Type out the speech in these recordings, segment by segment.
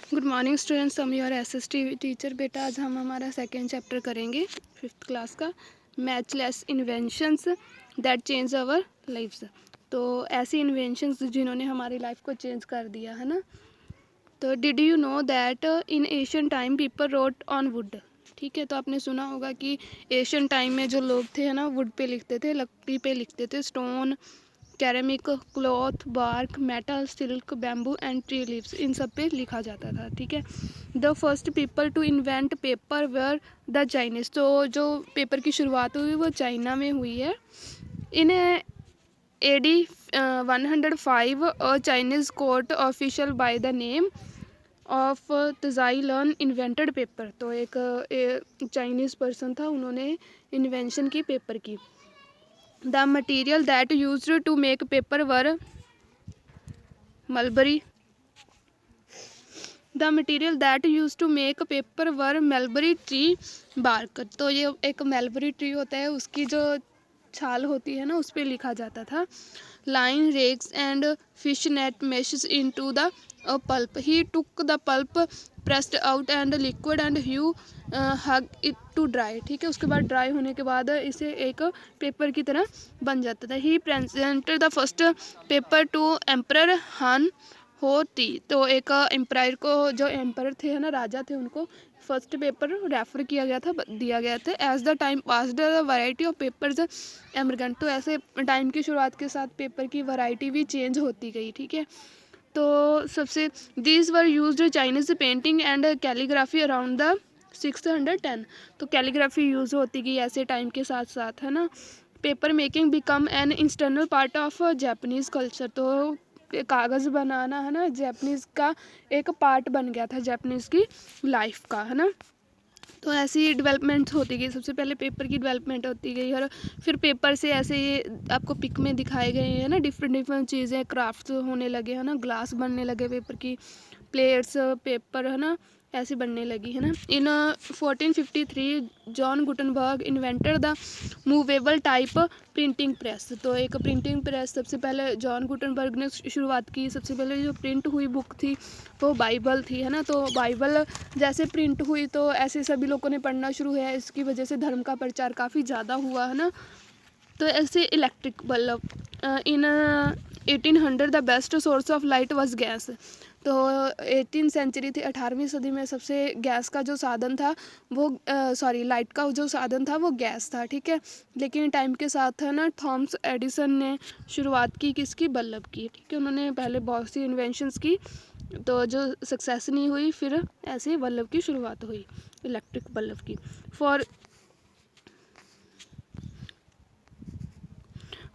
Good morning students, हम your SST teacher. बेटा आज हम हमारा सेकेंड चैप्टर करेंगे 5th क्लास का, matchless inventions that change our lives. तो ऐसी इन्वेंशंस जिन्होंने हमारी लाइफ को चेंज कर दिया है ना। तो did you know that in Asian time people road on would. ठीक है, तो आपने सुना होगा कि एशियन टाइम में जो लोग थे है ना, वुड पे लिखते थे, लकड़ी पे लिखते थे, stone, ceramic, cloth, bark, metal, silk, bamboo and tree leaves, इन सब पे लिखा जाता था। ठीक है, the first people to invent paper were the Chinese. तो जो पेपर की शुरुआत हुई वो चाइना में हुई है। In AD 105 a Chinese court official by the name of Tsai Lun invented paper. तो एक चाइनीज़ पर्सन था, उन्होंने इन्वेंशन की पेपर की। The material that used to make paper were mulberry. The material that used to make paper were mulberry tree bark. तो ये एक mulberry tree होता है, उसकी जो छाल होती है ना, उस पर लिखा जाता था। Line rakes and fish net meshes into the pulp. He took the pulp, pressed out and liquid and you hug it to dry. ठीक है, उसके बाद ड्राई होने के बाद इसे एक पेपर की तरह बन जाता था। He presented the first paper to Emperor Han हो ती। तो एक एम्पायर को, जो एम्पायर थे है ना, राजा थे, उनको फर्स्ट पेपर रेफर किया गया था, दिया गया था। As the time passed the variety of papers emergent. तो ऐसे टाइम की शुरुआत के साथ पेपर की वैरायटी भी चेंज होती गई। ठीक है, तो सबसे these were used Chinese painting and calligraphy around the 610। तो कैलीग्राफी यूज होती गई ऐसे टाइम के साथ साथ, है ना। Paper making become an internal part of Japanese culture. तो कागज़ बनाना है ना, जापानीज़ का एक पार्ट बन गया था, जापानीज़ की लाइफ का, है ना। तो ऐसी डेवलपमेंट्स होती गई। सबसे पहले पेपर की डेवलपमेंट होती गई और फिर पेपर से ऐसे ये आपको पिक में दिखाए गए हैं ना, डिफरेंट डिफरेंट चीज़ें, क्राफ्ट्स होने लगे, है ना, ग्लास बनने लगे पेपर की, प्लेट्स, पेपर, है ना, ऐसे बनने लगी, है ना। इन 1453 John Gutenberg invented the movable type printing press. तो एक प्रिंटिंग प्रेस सबसे पहले जॉन गुटनबर्ग ने शुरुआत की। सबसे पहले जो प्रिंट हुई बुक थी वो बाइबल थी, है ना। तो बाइबल जैसे प्रिंट हुई तो ऐसे सभी लोगों ने पढ़ना शुरू किया, इसकी वजह से धर्म का प्रचार काफ़ी ज़्यादा हुआ, है ना। तो ऐसे electric bulb in 1800 the best source of light was gas. तो 18 सेंचुरी थी, 18वीं सदी में सबसे गैस का जो साधन था वो लाइट का जो साधन था वो गैस था। ठीक है, लेकिन टाइम के साथ है ना, थॉमस एडिसन ने शुरुआत की किसकी, बल्ब की। ठीक है, उन्होंने पहले बहुत सी इन्वेंशंस की, तो जो सक्सेस नहीं हुई, फिर ऐसे बल्ब की शुरुआत हुई, इलेक्ट्रिक बल्ब की। For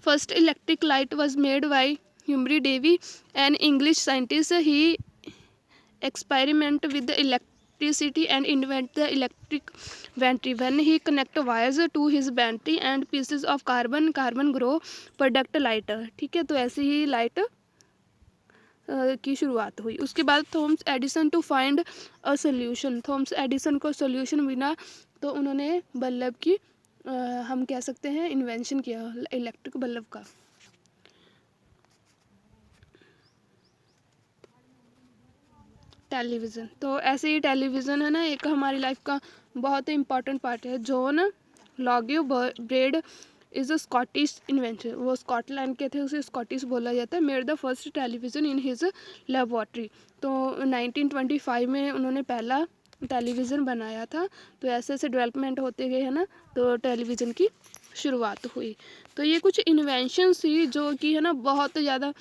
first electric light was made by Humphry Davy, an English scientist. He experimented with the electricity and invented the electric battery. When he connect wires to his battery and pieces of carbon grow product light. ठीक है, तो ऐसे ही light की शुरुआत हुई। उसके बाद Thomas Edison to find a solution. Thomas Edison को सोल्यूशन मिला, तो उन्होंने बल्ब की हम कह सकते हैं इन्वेंशन किया, इलेक्ट्रिक बल्ब का। टेलीविज़न, तो ऐसे ही टेलीविज़न है ना, एक हमारी लाइफ का बहुत ही इम्पॉर्टेंट पार्ट है। John Logie Baird is a Scottish invention. वो स्कॉटलैंड के थे, उसे स्कॉटिश बोला जाता है। Made the first television in his laboratory. तो 1925 में उन्होंने पहला टेलीविज़न बनाया था। तो ऐसे ऐसे डेवलपमेंट होते गए, है ना, तो टेलीविज़न की शुरुआत हुई। तो ये कुछ इन्वेंशंस थी जो कि है ना बहुत ज़्यादा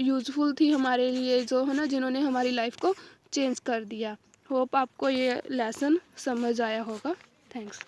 यूज़फुल थी हमारे लिए, जो है ना, जिन्होंने हमारी लाइफ को चेंज कर दिया। होप आपको ये लेसन समझ आया होगा। थैंक्स।